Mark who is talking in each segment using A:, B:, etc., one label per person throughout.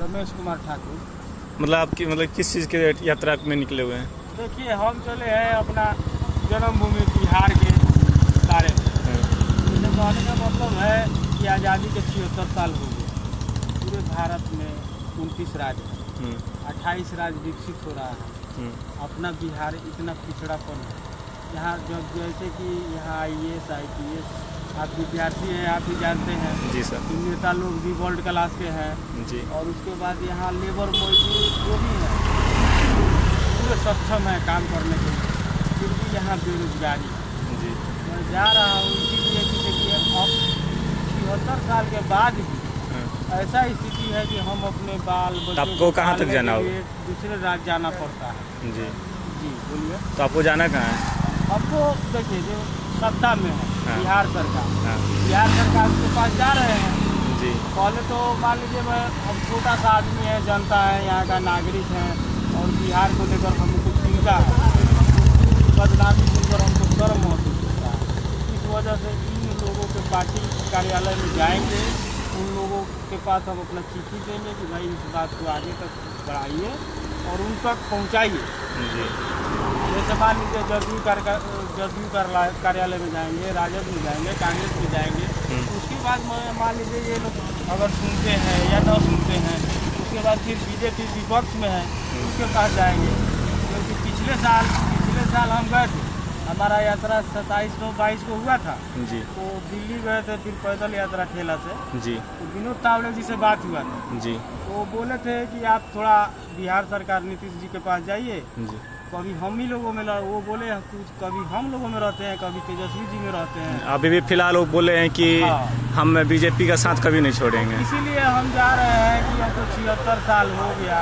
A: रमेश कुमार ठाकुर।
B: मतलब आपकी मतलब किस चीज़ के यात्रा में निकले हुए हैं?
A: देखिए, हम चले हैं अपना जन्मभूमि बिहार के बारे में। इसे कहने का मतलब है कि आज़ादी के 76 साल हो गए। पूरे भारत में 29 राज्य हैं, 28 राज्य विकसित हो रहा है। अपना बिहार इतना पिछड़ापन है यहाँ, जब जैसे कि यहाँ IAS IPS, आप विद्यार्थी हैं, आप भी जानते हैं
B: जी सर।
A: नेता लोग भी वर्ल्ड क्लास के हैं
B: जी।
A: और उसके बाद यहाँ लेबर मजदूर जो भी है पूरे सक्षम है काम करने के लिए, फिर भी यहाँ बेरोजगारी है।
B: जी।
A: मैं जा रहा हूँ इसीलिए कि देखिए, अब 76 साल के बाद भी ऐसा स्थिति है कि हम अपने बाल बच्चों
B: आपको कहाँ तक जाना होगा?
A: दूसरे राज्य जाना पड़ता है।
B: जी
A: जी बोलिए।
B: तो आपको जाना कहाँ है?
A: हमको देखिए, जो सत्ता में है बिहार सरकार,
B: हाँ।
A: बिहार सरकार के पास जा रहे हैं।
B: जी।
A: पहले तो मान लीजिए, मैं हम छोटा सा आदमी है, जनता है, यहाँ का नागरिक है और बिहार को लेकर हमको चिंता है, बदनामी सुनकर हमको शर्म महसूस होता है। इस वजह से इन लोगों के पार्टी कार्यालय में जाएंगे, उन लोगों के पास हम अपना चिट्ठी देंगे कि भाई इस बात को आगे तक बढ़ाइए और उन तक पहुँचाइए। जैसे मान लीजिए जदयू कार्यालय में जाएंगे, राजद में जाएंगे, कांग्रेस में जाएंगे, उसके बाद मान लीजिए ये लोग अगर सुनते हैं या न सुनते हैं, उसके बाद फिर बीजेपी विपक्ष में है, उसके पास जाएंगे। क्योंकि पिछले साल हम गए थे, हमारा यात्रा 27/9/22 को हुआ था।
B: जी।
A: तो दिल्ली गए थे, फिर पैदल यात्रा ठेला से।
B: जी।
A: तो विनोद तावड़े जी से बात हुआ था।
B: जी।
A: तो वो बोले थे कि आप थोड़ा बिहार सरकार नीतीश जी के पास जाइए,
B: जी।
A: कभी हम ही लोगों में वो बोले कुछ, कभी हम लोगों में रहते हैं, कभी तेजस्वी जी में रहते हैं।
B: अभी भी फिलहाल वो बोले हैं कि हम बीजेपी का साथ कभी नहीं छोड़ेंगे।
A: इसीलिए हम जा रहे हैं कि हमको 76 साल हो गया,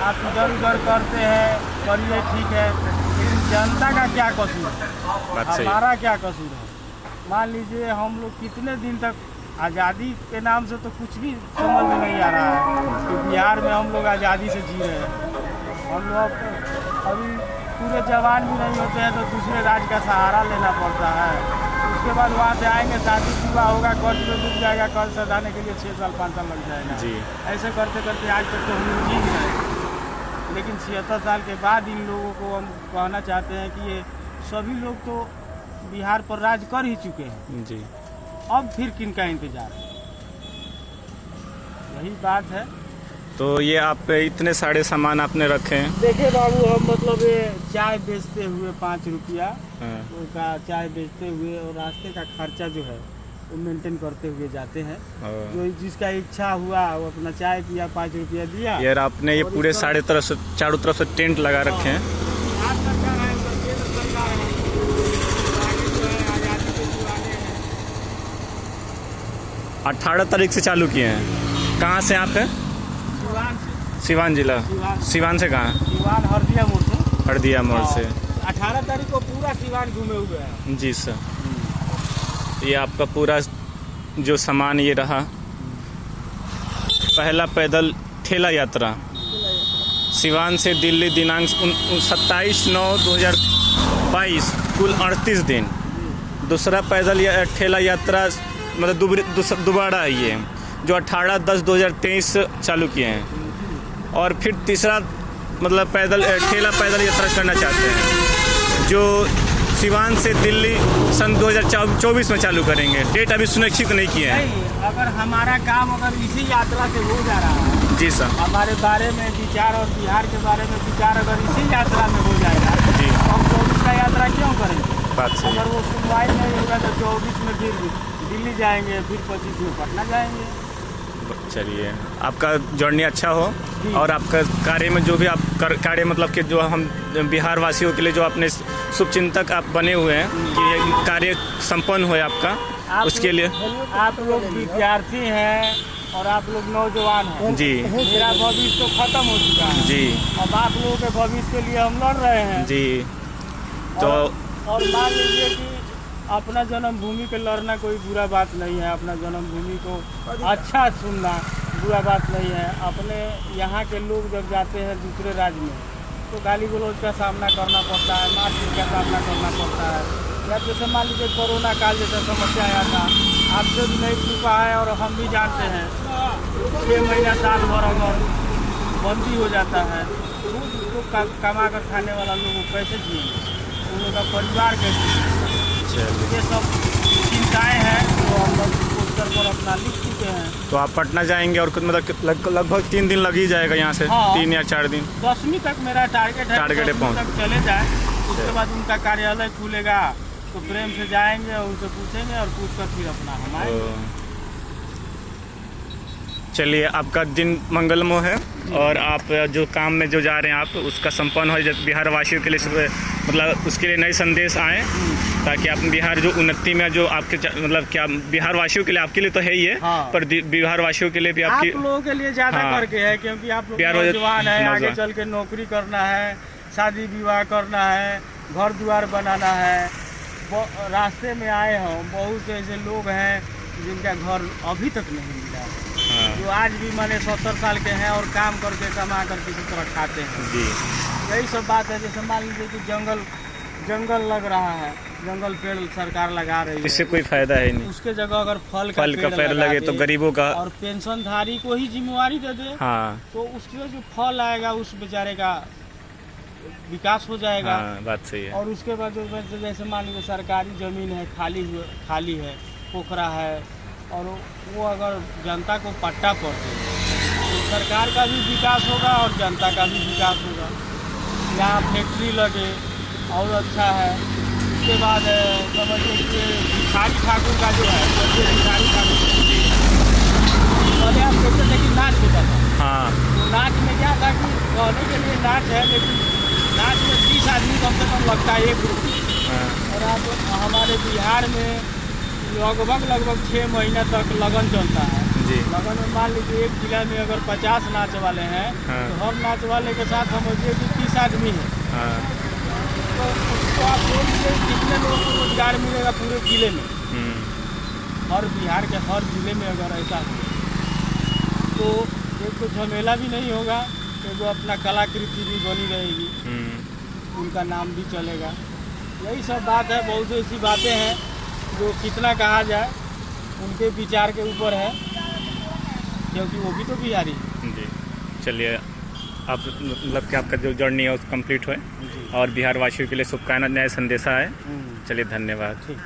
A: आप इधर उधर करते हैं, करिए ठीक है, लेकिन जनता का क्या कसूर है, हमारा क्या कसूर है? मान लीजिए हम लोग कितने दिन तक आज़ादी के नाम से तो कुछ भी समझ में नहीं आ रहा है कि बिहार में हम लोग आज़ादी से जी रहे हैं। हम लोग अभी पूरे जवान भी नहीं होते हैं तो दूसरे राज्य का सहारा लेना पड़ता है। उसके बाद वहाँ से आएंगे, शादी विवाह होगा, कर्ज में डूब जाएगा, कर्ज सधाने के लिए 6 साल 5 साल लग जाएगा।
B: जी।
A: ऐसे करते करते आज तक तो हम लोग जी गए। लेकिन 76 साल के बाद इन लोगों को हम कहना चाहते हैं कि ये सभी लोग तो बिहार पर राज कर ही चुके हैं।
B: जी।
A: अब फिर किनका इंतजार है? यही बात है।
B: तो ये आप इतने सारे सामान आपने रखे हैं?
A: देखिए बाबू, हम मतलब ये चाय बेचते हुए 5 रुपया का चाय बेचते हुए और रास्ते का खर्चा जो है वो मेंटेन करते हुए जाते हैं। जो जिसका इच्छा हुआ वो अपना चाय पिया, 5 रुपया दिया।
B: यार आपने ये पूरे सारे तरफ से, चारों तरफ से टेंट लगा रखे हैं। 18 तारीख से चालू किए हैं। कहाँ से आप हैं? सिवान जिला। सिवान से कहाँ?
A: सिवान हरदिया मोड़ से।
B: हरदिया मोड़ से
A: 18 तारीख को पूरा सिवान घूमे हुए हैं।
B: जी सर। ये आपका पूरा जो सामान ये रहा, पहला पैदल ठेला यात्रा सिवान से दिल्ली दिनांक 27/9/2022, कुल 38 दिन। दूसरा पैदल ठेला यात्रा मतलब दोबारा है ये, जो 18/10/2023 चालू किए हैं। और फिर तीसरा मतलब ठेला पैदल यात्रा करना चाहते हैं, जो सिवान से दिल्ली सन 2024 में चालू करेंगे। डेट अभी सुनिश्चित नहीं किए हैं।
A: अगर हमारा काम अगर इसी यात्रा से हो जा रहा है,
B: जी सर,
A: हमारे बारे में विचार और बिहार के बारे में विचार अगर इसी यात्रा में हो जाएगा,
B: जी,
A: तो हम 24 का यात्रा क्यों करेंगे?
B: बात सही।
A: अगर वो सुनवाई नहीं होगा तो 24 में फिर दिल्ली जाएंगे, फिर 25 में पटना जाएंगे।
B: चलिए, आपका जर्नी अच्छा हो और आपका कार्य में जो भी आप कार्य मतलब कि जो हम बिहार वासियों के लिए जो अपने शुभचिंतक आप बने हुए हैं कि ये कार्य संपन्न हो आपका, उसके लिए
A: आप लोग विद्यार्थी हैं और आप लोग नौजवान हैं।
B: जी।
A: मेरा भविष्य तो खत्म हो चुका है।
B: जी।
A: अब आप लोगों के भविष्य के लिए हम लड़ रहे हैं।
B: जी। तो
A: और मान लीजिए कि अपना जन्मभूमि के लड़ना कोई बुरा बात नहीं है, अपना जन्मभूमि को अच्छा सुनना बुरा बात नहीं है। अपने यहाँ के लोग जब जाते हैं दूसरे राज्य में तो गाली गलौज का सामना करना पड़ता है, मारपीट का सामना करना पड़ता है। या जैसे मान लीजिए कोरोना काल जैसा समस्या आया था, आपसे भी नहीं छुपा है और हम भी जानते हैं। 6 महीना साल भर अगर बंदी हो जाता है, तो उसको कमा कर खाने वाला लोग वो कैसे जिएंगे, उन लोगों का परिवार कैसे जिएगा?
B: चलिए,
A: ये सब चिंताएं हैं जो हम लोग पोस्टर पर अपना लिख चुके हैं।
B: तो आप पटना जाएंगे और कुछ मतलब लगभग 3 दिन लग ही जाएगा यहाँ से।
A: हाँ।
B: 3 या 4 दिन।
A: 10वीं तक मेरा टारगेट है,
B: टारगेट है
A: 10वीं तक चले जाए, उसके
B: अच्छा।
A: बाद उनका कार्यालय खुलेगा तो प्रेम से जाएंगे और उनसे पूछेंगे और पूछ कर फिर अपना हम आएंगे।
B: चलिए, आपका दिन मंगलमय है और आप जो काम में जो जा रहे हैं आप उसका संपन्न हो, बिहार वासियों के लिए सब मतलब उसके लिए नए संदेश आए, ताकि आप बिहार जो उन्नति में जो आपके मतलब क्या बिहार वासियों के लिए, आपके लिए तो है ही है,
A: हाँ।
B: पर बिहार वासियों के लिए भी
A: आप
B: आपकी
A: लोगों के लिए ज्यादा
B: हाँ।
A: करके है, क्योंकि आप लोग
B: बिहार
A: नौजवान है, आगे
B: नौजवान।
A: चल के नौकरी करना है, शादी विवाह करना है, घर द्वार बनाना है। रास्ते में आए हो, बहुत से ऐसे लोग हैं जिनका घर अभी तक नहीं मिला,
B: हाँ।
A: जो आज भी माने 70 साल के हैं और काम करके कमा कर किसी तरह खाते हैं।
B: जी,
A: यही सब बात है। जैसे मान लीजिए कि जंगल लग रहा है, जंगल पेड़ सरकार लगा रही है,
B: इससे कोई फायदा है नहीं।
A: उसके जगह अगर फल
B: का पेड़
A: लगा
B: लगे
A: दे
B: तो गरीबों का,
A: और पेंशनधारी को ही जिम्मेवारी दे दे,
B: हाँ
A: तो उसमें जो फल आएगा उस बेचारे का विकास हो जाएगा।
B: हाँ, बात सही है।
A: और उसके बाद जो जैसे मान लीजिए सरकारी ज़मीन है, खाली है, पोखरा है, और वो अगर जनता को पट्टा पर दे तो सरकार का भी विकास होगा और जनता का भी विकास होगा। यहाँ फैक्ट्री लगे और अच्छा है। उसके बाद समझिए कि भिखारी ठाकुर का जो है, भिखारी ठाकुर पहले आप देखते थे कि नाच होता था,
B: हाँ,
A: तो नाच में क्या था कि कहने के लिए नाच है, लेकिन नाच में 30 आदमी कम से कम लगता है एक ग्रुप।
B: हाँ।
A: और अब हमारे बिहार में लगभग 6 महीने तक लगन चलता है।
B: जी,
A: लगन में मान लीजिए एक जिला में अगर 50 नाच वाले हैं,
B: हाँ।
A: तो हर नाच वाले के साथ समझिए कि 30 आदमी है,
B: हाँ।
A: तो उसको आप बोल दीजिए कितने लोगों को रोजगार मिलेगा पूरे जिले में। और बिहार के हर जिले में अगर ऐसा हो तो एक तो झमेला भी नहीं होगा, तो वो अपना कलाकृति भी बनी रहेगी, उनका नाम भी चलेगा। यही सब बात है। बहुत सी ऐसी बातें हैं जो कितना कहा जाए, उनके विचार के ऊपर है, क्योंकि वो भी तो बिहारी है।
B: जी, चलिए, आप मतलब कि आपका जो जर्नी है वो कंप्लीट हुए और बिहार वासियों के लिए शुभकामनाएं, नया संदेशा है। चलिए, धन्यवाद।
A: ठीक।